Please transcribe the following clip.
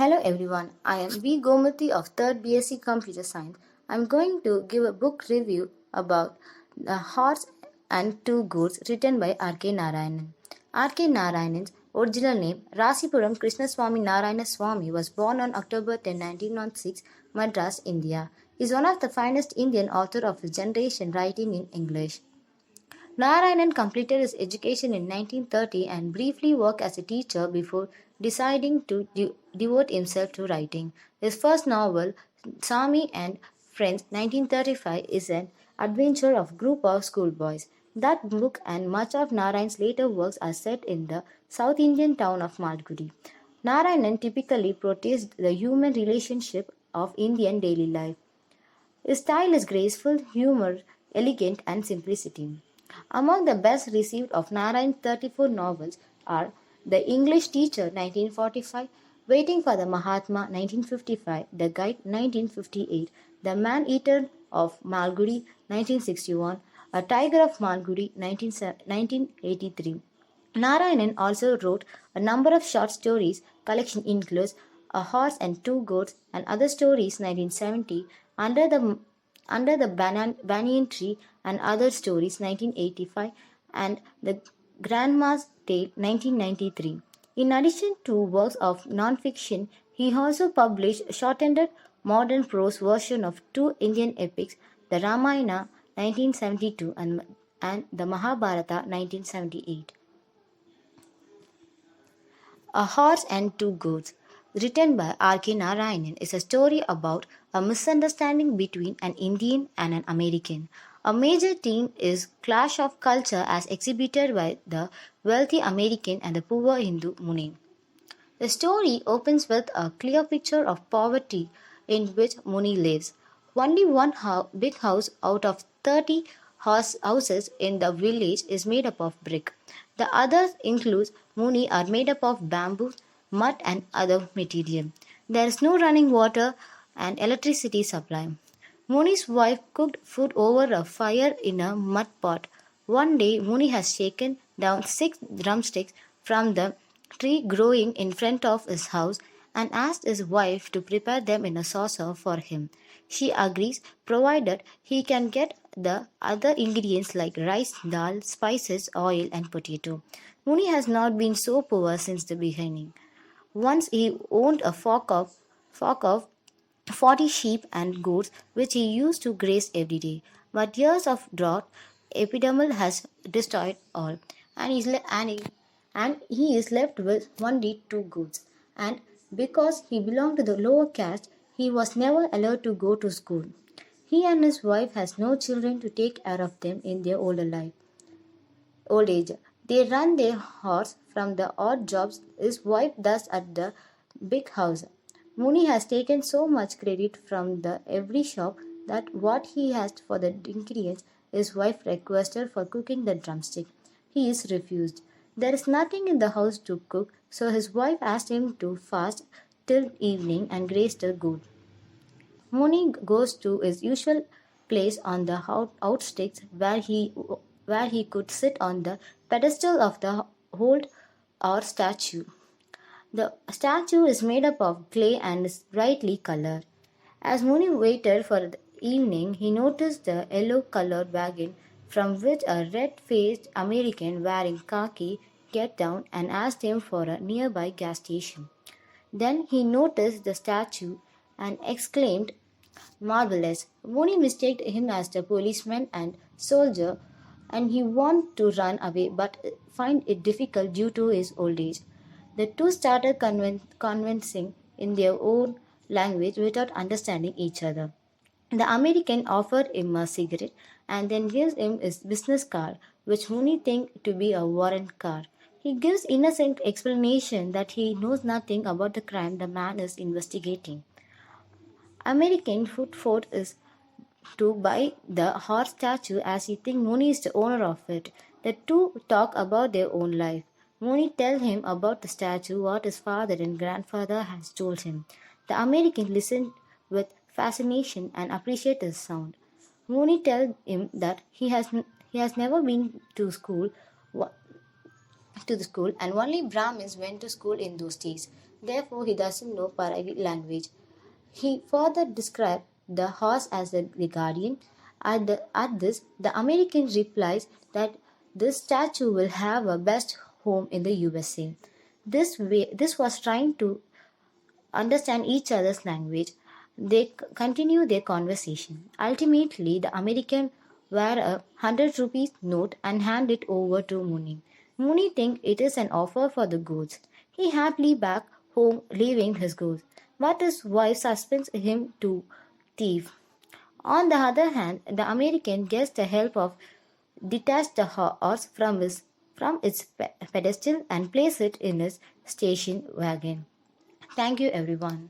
Hello everyone, I am Gomathi of 3rd BSc Computer Science. I am going to give a book review about The Horse and Two Goats written by R.K. Narayan. R.K. Narayan's original name, Rasipuram Krishnaswamy Narayana Swamy, was born on October 10, 1906, Madras, India. He is one of the finest Indian authors of his generation writing in English. Narayan completed his education in 1930 and briefly worked as a teacher before deciding to devote himself to writing. His first novel, Sami and Friends, 1935, is an adventure of a group of schoolboys. That book and much of Narayan's later works are set in the South Indian town of Malgudi. Narayan typically portrays the human relationship of Indian daily life. His style is graceful, humor, elegant, and simplicity. Among the best received of Narayan's 34 novels are The English Teacher 1945, Waiting for the Mahatma 1955, The Guide 1958, The Man-Eater of Malgudi 1961, A Tiger of Malgudi 1983. Narayanan also wrote a number of short stories. Collection includes A Horse and Two Goats and Other Stories 1970, Under the Banyan Tree and Other Stories 1985, and The Grandma's Tale 1993. In addition to works of non-fiction, he also published shortened modern prose version of two Indian epics, the Ramayana 1972 and the Mahabharata 1978. A Horse and Two Goats, written by R.K. Narayan, is a story about a misunderstanding between an Indian and an American. A major theme is clash of culture as exhibited by the wealthy American and the poor Hindu Muni. The story opens with a clear picture of poverty in which Muni lives. Only one big house out of 30 houses in the village is made up of brick. The others includes Muni are made up of bamboo, mud and other material. There is no running water and electricity supply. Muni's wife cooked food over a fire in a mud pot. One day Muni has shaken down 6 drumsticks from the tree growing in front of his house and asked his wife to prepare them in a saucer for him. She agrees provided he can get the other ingredients like rice, dal, spices, oil and potato. Muni has not been so poor since the beginning. Once he owned a flock of 40 sheep and goats which he used to graze every day. But years of drought epidemic has destroyed all, and he is left with only 2 goats. And because he belonged to the lower caste, he was never allowed to go to school. He and his wife has no children to take care of them in their old age. They run their horse from the odd jobs his wife does at the big house. Muni has taken so much credit from the every shop that what he asked for the ingredients his wife requested for cooking the drumstick. He is refused. There is nothing in the house to cook, so his wife asked him to fast till evening and graze the goat. Muni goes to his usual place on the outsticks where he could sit on the pedestal of the hold or statue. The statue is made up of clay and is brightly colored. As Muni waited for the evening, he noticed the yellow-colored wagon from which a red-faced American wearing khaki get down and asked him for a nearby gas station. Then he noticed the statue and exclaimed, "Marvelous!" Muni mistook him as the policeman and soldier, and he wanted to run away but find it difficult due to his old age. The two started conversing in their own language without understanding each other. The American offered him a cigarette and then gives him his business card, which Mooney thinks to be a warrant card. He gives innocent explanation that he knows nothing about the crime the man is investigating. American put forth is to buy the horse statue as he thinks Mooney is the owner of it. The two talk about their own life. Mooney tells him about the statue, what his father and grandfather has told him. The American listens with fascination and appreciates his sound. Mooney tells him that he has never been to the school and only Brahmins went to school in those days. Therefore, he doesn't know Paravi language. He further described the horse as the guardian. At this, the American replies that this statue will have a best home in the USA. This was trying to understand each other's language. They continue their conversation. Ultimately, the American wear a 100 rupees note and hand it over to Muni. Muni thinks it is an offer for the goods. He happily back home leaving his goods, but his wife suspends him to thief. On the other hand, the American gets the help of detach the horse from its pedestal and place it in his station wagon. Thank you, everyone.